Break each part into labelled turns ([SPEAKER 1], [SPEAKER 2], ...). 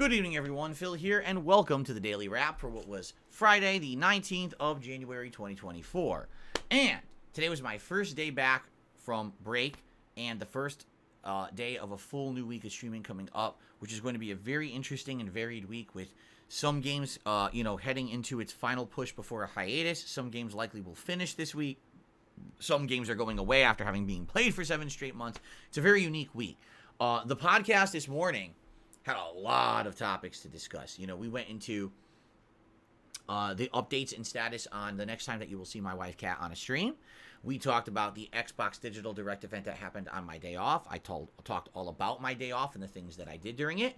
[SPEAKER 1] Good evening, everyone. Phil here, and welcome to the Daily Wrap for what was Friday, the 19th of January, 2024. And today was my first day back from break, and the first day of a full new week of streaming coming up, which is going to be a very interesting and varied week with some games, heading into its final push before a hiatus. Some games likely will finish this week. Some games are going away after having been played for 7 straight months. It's a very unique week. The podcast this morning had a lot of topics to discuss. We went into the updates and status on the next time that you will see my wife Kat on a stream. We talked about the Xbox Digital Direct event that happened on my day off. I talked all about my day off and the things that I did during it.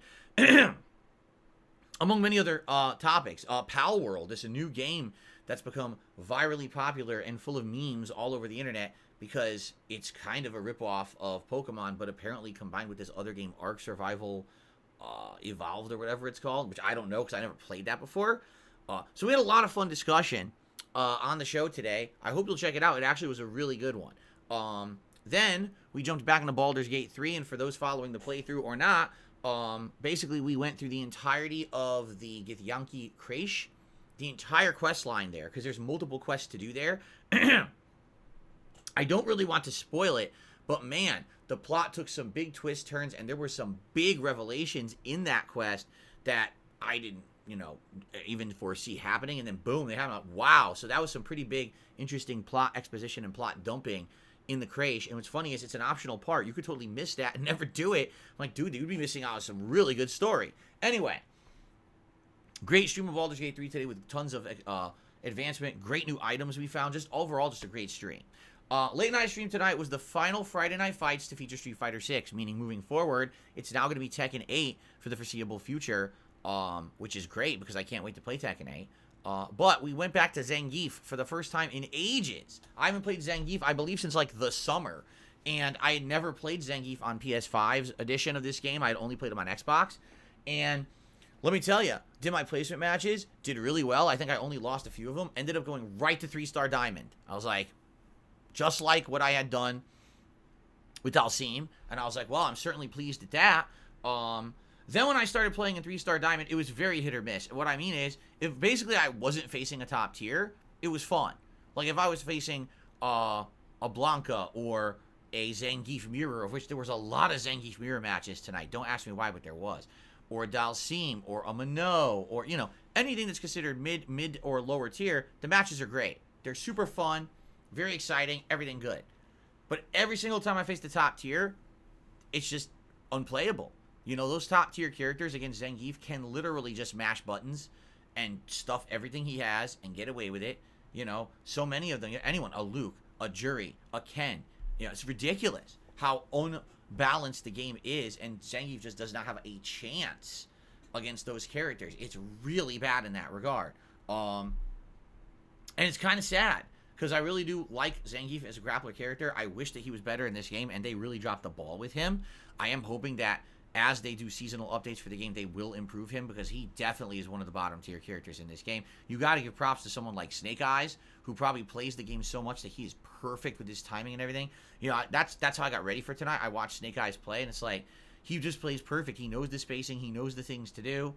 [SPEAKER 1] Among many other topics. Pal World is a new game that's become virally popular and full of memes all over the internet because it's kind of a ripoff of Pokemon, but apparently combined with this other game, Ark Survival Evolved or whatever it's called, which I don't know because I never played that before. So we had a lot of fun discussion on the show today. I hope you'll check it out. It actually was a really good one. Then we jumped back into Baldur's Gate 3, and for those following the playthrough or not, basically we went through the entirety of the Githyanki Kresh, the entire quest line there, because there's multiple quests to do there. I don't really want to spoil it, but man, the plot took some big twist turns, and there were some big revelations in that quest that I didn't, even foresee happening, and then boom, they happened. Wow, so that was some pretty big, interesting plot exposition and plot dumping in the Kresh. And what's funny is it's an optional part. You could totally miss that and never do it. I'm like, dude, you'd be missing out on some really good story. Anyway, great stream of Baldur's Gate 3 today with tons of advancement, great new items we found. Just overall, just a great stream. Late night stream tonight was the final Friday Night Fights to feature Street Fighter 6, meaning moving forward, it's now going to be Tekken 8 for the foreseeable future, which is great because I can't wait to play Tekken 8. But we went back to Zangief for the first time in ages. I haven't played Zangief, I believe, since like the summer, and I had never played Zangief on PS5's edition of this game. I had only played him on Xbox, and let me tell you, did my placement matches, did really well. I think I only lost a few of them, ended up going right to 3-star Diamond. I was like, just like what I had done with Dalsim, and I was like, well, I'm certainly pleased at that. Then when I started playing in 3-star Diamond, it was very hit or miss. What I mean is, if basically I wasn't facing a top tier, it was fun. Like if I was facing a Blanca or a Zangief Mirror, of which there was a lot of Zangief Mirror matches tonight. Don't ask me why, but there was. Or a Dalsim, or a Minot, or, anything that's considered mid or lower tier, the matches are great. They're super fun. Very exciting, everything good. But every single time I face the top tier, it's just unplayable. Those top tier characters against Zangief can literally just mash buttons and stuff everything he has and get away with it. So many of them, anyone, a Luke, a Jury, a Ken. It's ridiculous how unbalanced the game is, and Zangief just does not have a chance against those characters. It's really bad in that regard. And it's kind of sad, because I really do like Zangief as a grappler character. I wish that he was better in this game, and they really dropped the ball with him. I am hoping that as they do seasonal updates for the game, they will improve him, because he definitely is one of the bottom tier characters in this game. You got to give props to someone like Snake Eyes, who probably plays the game so much that he is perfect with his timing and everything. That's how I got ready for tonight. I watched Snake Eyes play, and it's like, he just plays perfect. He knows the spacing. He knows the things to do.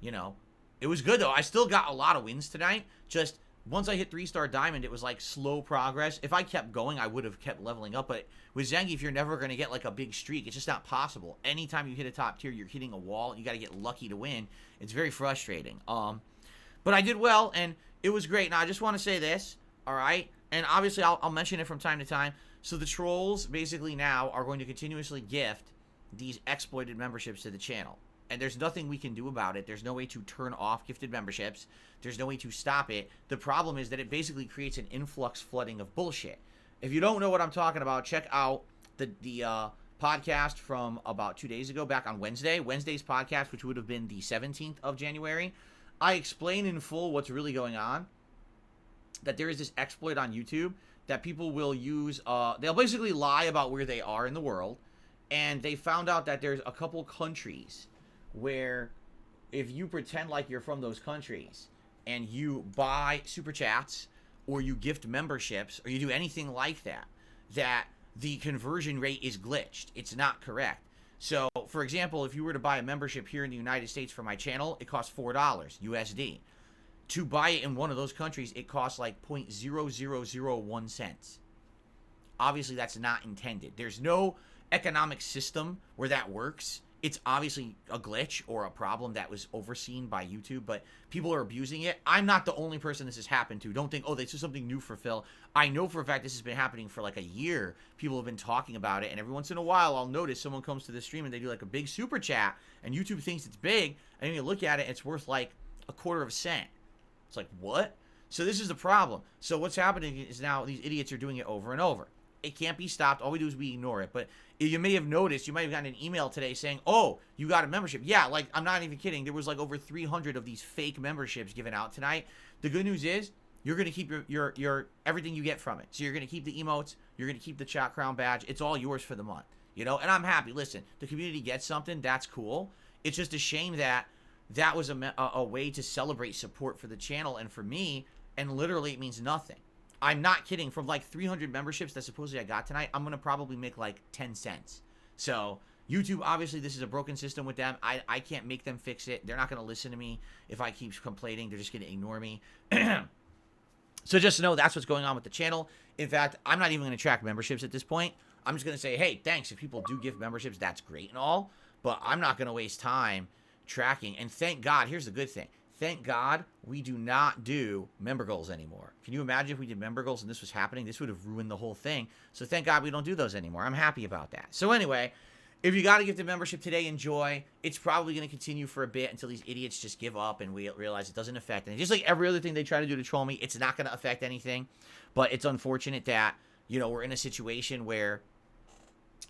[SPEAKER 1] It was good, though. I still got a lot of wins tonight. Just once I hit 3-star Diamond, it was like slow progress. If I kept going, I would have kept leveling up. But with Zangief, you're never going to get like a big streak. It's just not possible. Anytime you hit a top tier, you're hitting a wall. You got to get lucky to win. It's very frustrating. But I did well, and it was great. Now, I just want to say this, all right? And obviously, I'll mention it from time to time. So the trolls basically now are going to continuously gift these exploited memberships to the channel. And there's nothing we can do about it. There's no way to turn off gifted memberships. There's no way to stop it. The problem is that it basically creates an influx flooding of bullshit. If you don't know what I'm talking about, check out the podcast from about 2 days ago, back on Wednesday. Wednesday's podcast, which would have been the 17th of January. I explain in full what's really going on. That there is this exploit on YouTube that people will use. They'll basically lie about where they are in the world. And they found out that there's a couple countries where if you pretend like you're from those countries and you buy super chats or you gift memberships or you do anything like that, that the conversion rate is glitched. It's not correct. So, for example, if you were to buy a membership here in the United States for my channel, it costs $4 USD. To buy it in one of those countries, it costs like 0.0001 cents. Obviously, that's not intended. There's no economic system where that works. It's obviously a glitch or a problem that was overseen by YouTube, but people are abusing it. I'm not the only person this has happened to. Don't think, oh, this is something new for Phil. I know for a fact this has been happening for like a year. People have been talking about it, and every once in a while, I'll notice someone comes to the stream and they do like a big super chat, and YouTube thinks it's big, and then you look at it, it's worth like a quarter of a cent. It's like, what? So this is the problem. So what's happening is now these idiots are doing it over and over. It can't be stopped. All we do is we ignore it. But you may have noticed, you might have gotten an email today saying, oh, you got a membership. Yeah, like, I'm not even kidding. There was like over 300 of these fake memberships given out tonight. The good news is you're going to keep your everything you get from it. So you're going to keep the emotes. You're going to keep the chat crown badge. It's all yours for the month. You know, and I'm happy. Listen, the community gets something. That's cool. It's just a shame that that was a way to celebrate support for the channel and for me, and literally it means nothing. I'm not kidding. From like 300 memberships that supposedly I got tonight, I'm going to probably make like 10 cents. So YouTube, obviously, this is a broken system with them. I can't make them fix it. They're not going to listen to me if I keep complaining. They're just going to ignore me. So just know that's what's going on with the channel. In fact, I'm not even going to track memberships at this point. I'm just going to say, hey, thanks. If people do give memberships, that's great and all. But I'm not going to waste time tracking. And thank God, here's the good thing. Thank God we do not do member goals anymore. Can you imagine if we did member goals and this was happening? This would have ruined the whole thing. So thank God we don't do those anymore. I'm happy about that. So anyway, if you got to give the membership today, enjoy. It's probably going to continue for a bit until these idiots just give up and we realize it doesn't affect anything. Just like every other thing they try to do to troll me, it's not going to affect anything. But it's unfortunate that, you know, we're in a situation where,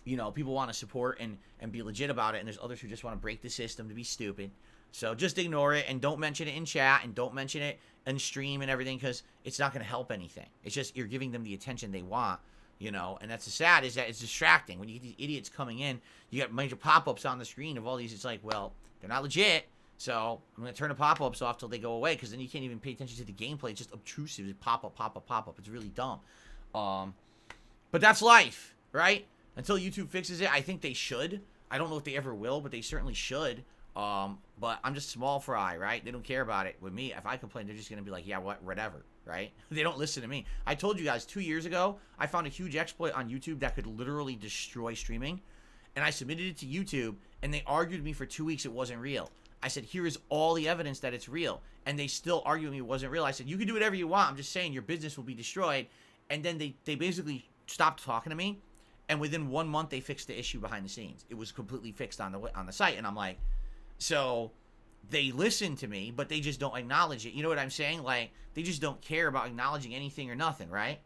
[SPEAKER 1] you know, people want to support and be legit about it. And there's others who just want to break the system to be stupid. So just ignore it and don't mention it in chat and don't mention it in stream and everything because it's not going to help anything. It's just you're giving them the attention they want, you know, and that's the sad is that it's distracting. When you get these idiots coming in, you got major pop-ups on the screen of all these. It's like, well, they're not legit, so I'm going to turn the pop-ups off till they go away because then you can't even pay attention to the gameplay. It's just obtrusive. It's pop-up, pop-up, pop-up. It's really dumb. But that's life, right? Until YouTube fixes it, I think they should. I don't know if they ever will, but they certainly should. But I'm just small fry, right? They don't care about it. With me, if I complain, they're just going to be like, yeah, whatever, right? They don't listen to me. I told you guys 2 years ago, I found a huge exploit on YouTube that could literally destroy streaming. And I submitted it to YouTube, and they argued with me for 2 weeks it wasn't real. I said, here is all the evidence that it's real. And they still argue with me it wasn't real. I said, you can do whatever you want. I'm just saying your business will be destroyed. And then they basically stopped talking to me. And within 1 month, they fixed the issue behind the scenes. It was completely fixed on the site. And I'm like, so they listen to me, but they just don't acknowledge it. You know what I'm saying? Like, they just don't care about acknowledging anything or nothing, right?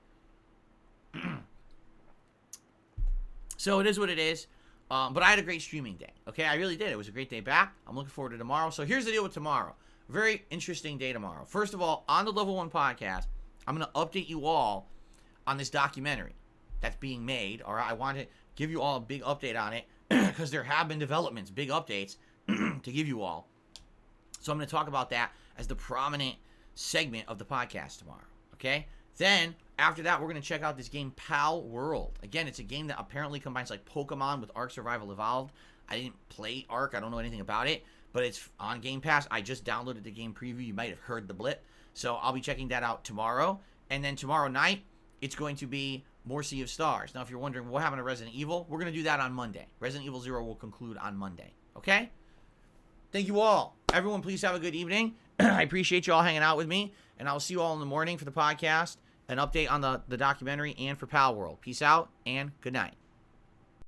[SPEAKER 1] So it is what it is. But I had a great streaming day. Okay, I really did. It was a great day back. I'm looking forward to tomorrow. So here's the deal with tomorrow. Very interesting day tomorrow. First of all, on the Level 1 podcast, I'm going to update you all on this documentary that's being made. All right, I want to give you all a big update on it because there have been developments, big updates to give you all. So I'm going to talk about that as the prominent segment of the podcast tomorrow. Okay? Then, after that, we're going to check out this game, Pal World. Again, it's a game that apparently combines like Pokemon with Ark Survival Evolved. I didn't play Ark. I don't know anything about it. But it's on Game Pass. I just downloaded the game preview. You might have heard the blip. So I'll be checking that out tomorrow. And then tomorrow night, it's going to be more Sea of Stars. Now, if you're wondering what happened to Resident Evil, we're going to do that on Monday. Resident Evil 0 will conclude on Monday. Okay? Thank you all. Everyone, please have a good evening. I appreciate you all hanging out with me. And I'll see you all in the morning for the podcast, an update on the documentary, and for Pal World. Peace out, and good night.